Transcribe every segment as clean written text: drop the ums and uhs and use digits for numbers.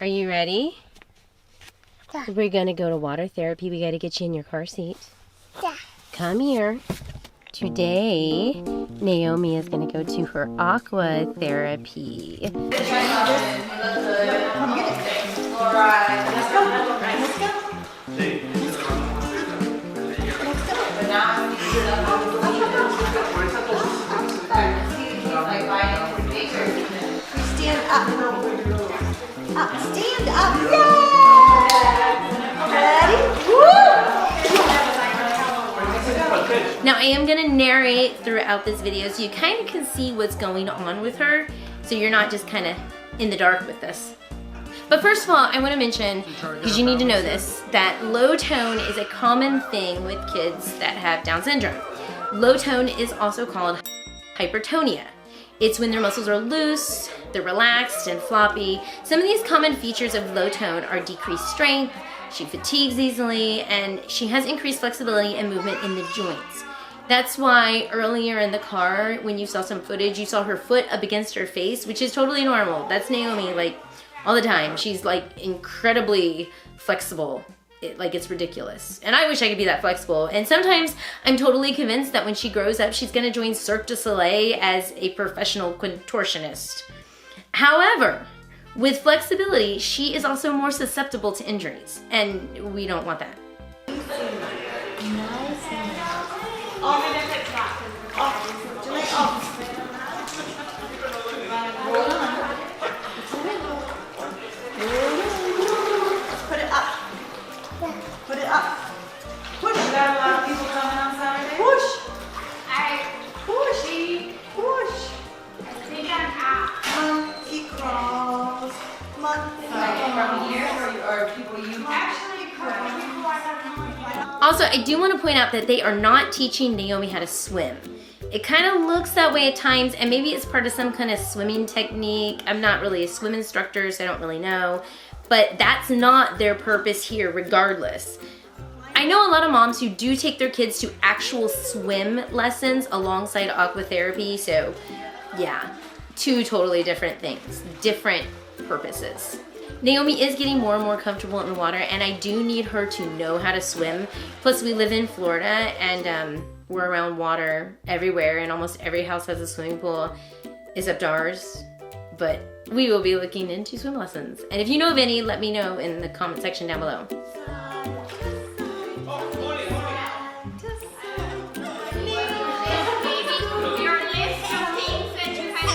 Are you ready? Yeah. We're gonna go to water therapy. We gotta get you in your car seat. Yeah. Come here. Today, Naomi is gonna go to her aqua therapy. Stand up. Stand up. Yay! Ready? Now I am gonna narrate throughout this video so you kind of can see what's going on with her, so you're not just kind of in the dark with this. But first of all, I want to mention, because you need to know this, that low tone is a common thing with kids that have Down syndrome. Low tone is also called hypertonia. It's when their muscles are loose, they're relaxed and floppy. Some of these common features of low tone are decreased strength, she fatigues easily, and she has increased flexibility and movement in the joints. That's why earlier in the car, when you saw some footage, you saw her foot up against her face, which is totally normal. That's Naomi, like, all the time. She's, like, incredibly flexible. It's ridiculous. And I wish I could be that flexible. And sometimes I'm totally convinced that when she grows up, she's gonna join Cirque du Soleil as a professional contortionist. However, with flexibility, she is also more susceptible to injuries, and we don't want that. Put it up. Put it up. Push. You got a lot of people coming on Saturday? Push. Push. Push. I think I'm out. Monkey crawls. Monkey From here, or people you actually Also, I do want to point out that they are not teaching Naomi how to swim. It kind of looks that way at times, and maybe it's part of some kind of swimming technique. I'm not really a swim instructor, so I don't really know. But that's not their purpose here regardless. I know a lot of moms who do take their kids to actual swim lessons alongside aqua therapy, so yeah, two totally different things, different purposes. Naomi is getting more and more comfortable in the water, and I do need her to know how to swim. Plus we live in Florida, and we're around water everywhere, and almost every house has a swimming pool except ours. But we will be looking into swim lessons. And if you know of any, let me know in the comment section down below. your list of things that you have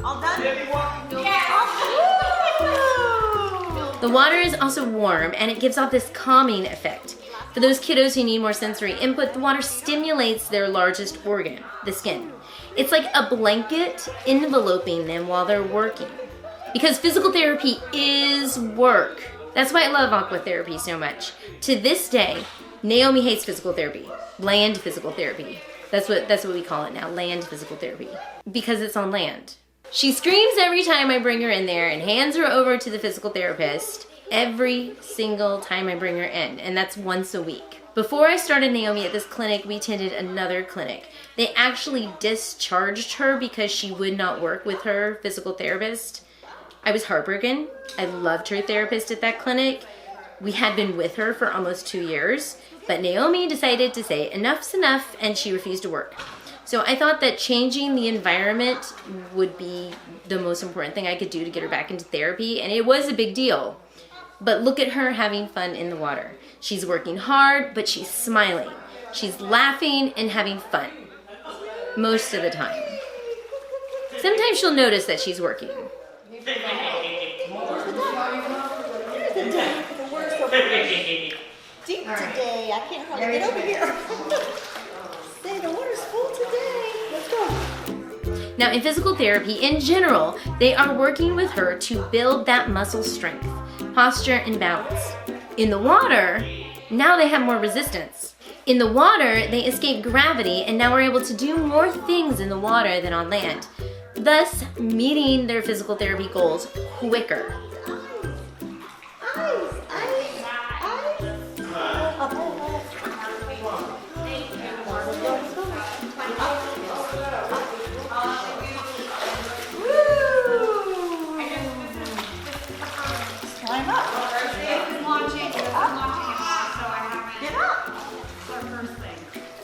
All done? The water is also warm, and it gives off this calming effect. For those kiddos who need more sensory input, the water stimulates their largest organ, the skin. It's like a blanket enveloping them while they're working. Because physical therapy is work. That's why I love aqua therapy so much. To this day, Naomi hates physical therapy. Land physical therapy. That's what we call it now, land physical therapy. Because it's on land. She screams every time I bring her in there and hands her over to the physical therapist every single time I bring her in, and that's once a week. Before I started Naomi at this clinic, we attended another clinic. They actually discharged her because she would not work with her physical therapist. I was heartbroken. I loved her therapist at that clinic. We had been with her for almost 2 years, but Naomi decided to say enough's enough, and she refused to work. So I thought that changing the environment would be the most important thing I could do to get her back into therapy, and it was a big deal. But look at her having fun in the water. She's working hard, but she's smiling. She's laughing and having fun. Most of the time. Sometimes she'll notice that she's working. Deep today. I can't hardly get over here. Say the water's full today. Let's go. Now in physical therapy, in general, they are working with her to build that muscle strength, posture, and balance. In the water, now they have more resistance. In the water, they escape gravity and now are able to do more things in the water than on land, thus meeting their physical therapy goals quicker. Eyes. Up. Climb up. Get up.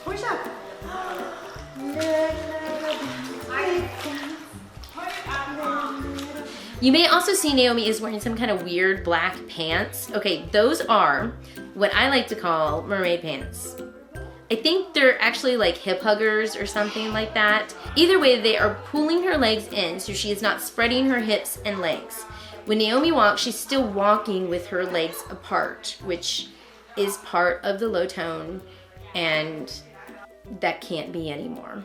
Push up. You may also see Naomi is wearing some kind of weird black pants. Okay, those are what I like to call mermaid pants. I think they're actually like hip huggers or something like that. Either way, they are pulling her legs in so she is not spreading her hips and legs. When Naomi walks, she's still walking with her legs apart, which is part of the low tone, and that can't be anymore.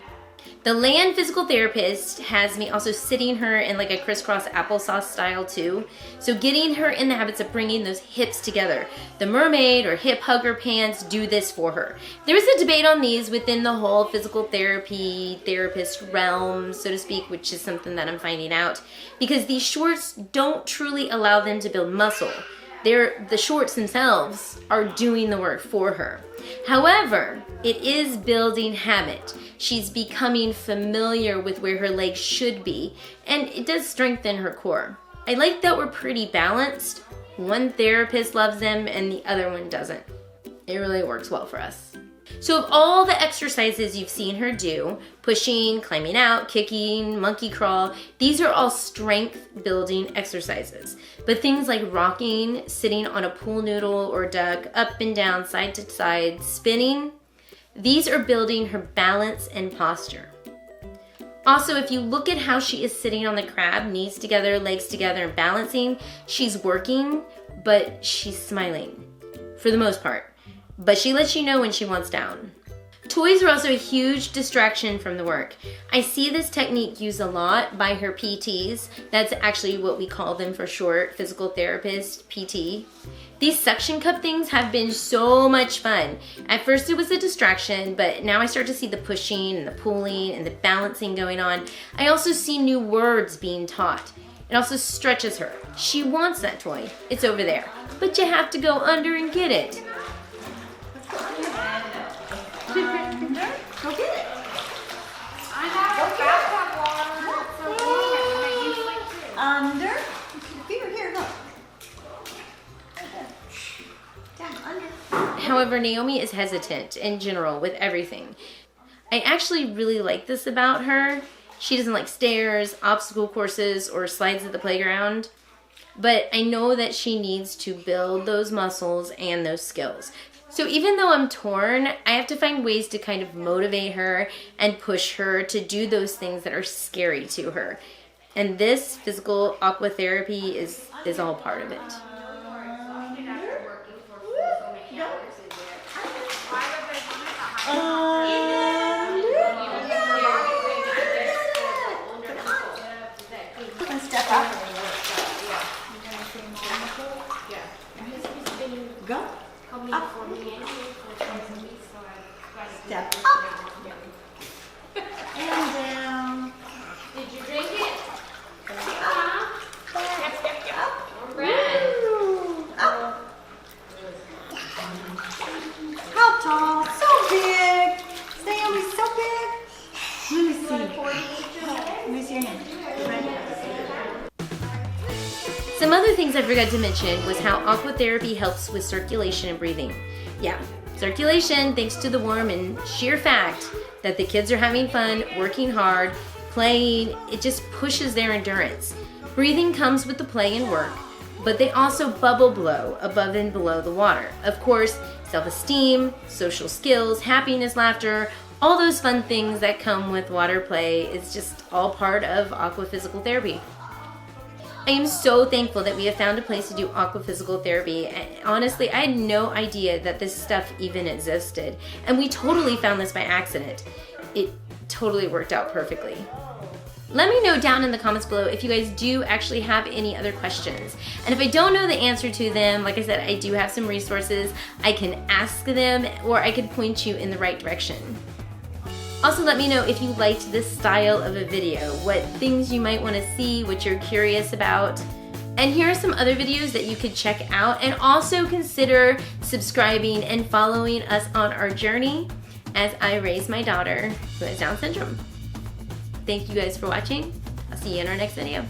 The land physical therapist has me also sitting her in like a crisscross applesauce style too. So getting her in the habits of bringing those hips together. The mermaid or hip hugger pants do this for her. There is a debate on these within the whole physical therapy therapist realm, so to speak, which is something that I'm finding out, because these shorts don't truly allow them to build muscle. The shorts themselves are doing the work for her. However, it is building habit. She's becoming familiar with where her legs should be, and it does strengthen her core. I like that we're pretty balanced. One therapist loves them and the other one doesn't. It really works well for us. So of all the exercises you've seen her do, pushing, climbing out, kicking, monkey crawl, these are all strength building exercises. But things like rocking, sitting on a pool noodle or duck, up and down, side to side, spinning, these are building her balance and posture. Also, if you look at how she is sitting on the crab, knees together, legs together, and balancing, she's working, but she's smiling for the most part. But she lets you know when she wants down. Toys are also a huge distraction from the work. I see this technique used a lot by her PTs. That's actually what we call them for short, physical therapist, PT. These suction cup things have been so much fun. At first it was a distraction, but now I start to see the pushing and the pulling and the balancing going on. I also see new words being taught. It also stretches her. She wants that toy. It's over there. But you have to go under and get it. Go get it. I have bathtub water. It's so warm. I use like this. Under. Here, look. Down, under. However, Naomi is hesitant in general with everything. I actually really like this about her. She doesn't like stairs, obstacle courses, or slides at the playground. But I know that she needs to build those muscles and those skills. So even though I'm torn, I have to find ways to kind of motivate her and push her to do those things that are scary to her. And this physical aqua therapy is all part of it. Step up. Go. Up. Step up. And down. Did you drink it? Up. Woo. Up. How tall? So big. Naomi's so big. Let me see. Let me see your hand. Some other things I forgot to mention was how aqua therapy helps with circulation and breathing. Yeah, circulation thanks to the warm and sheer fact that the kids are having fun, working hard, playing. It just pushes their endurance. Breathing comes with the play and work, but they also bubble blow above and below the water. Of course, self-esteem, social skills, happiness, laughter, all those fun things that come with water play is just all part of aqua physical therapy. I am so thankful that we have found a place to do aqua physical therapy. And honestly, I had no idea that this stuff even existed. And we totally found this by accident. It totally worked out perfectly. Let me know down in the comments below if you guys do actually have any other questions. And if I don't know the answer to them, like I said, I do have some resources. I can ask them or I could point you in the right direction. Also, let me know if you liked this style of a video, what things you might want to see, what you're curious about. And here are some other videos that you could check out, and also consider subscribing and following us on our journey as I raise my daughter who has Down syndrome. Thank you guys for watching. I'll see you in our next video.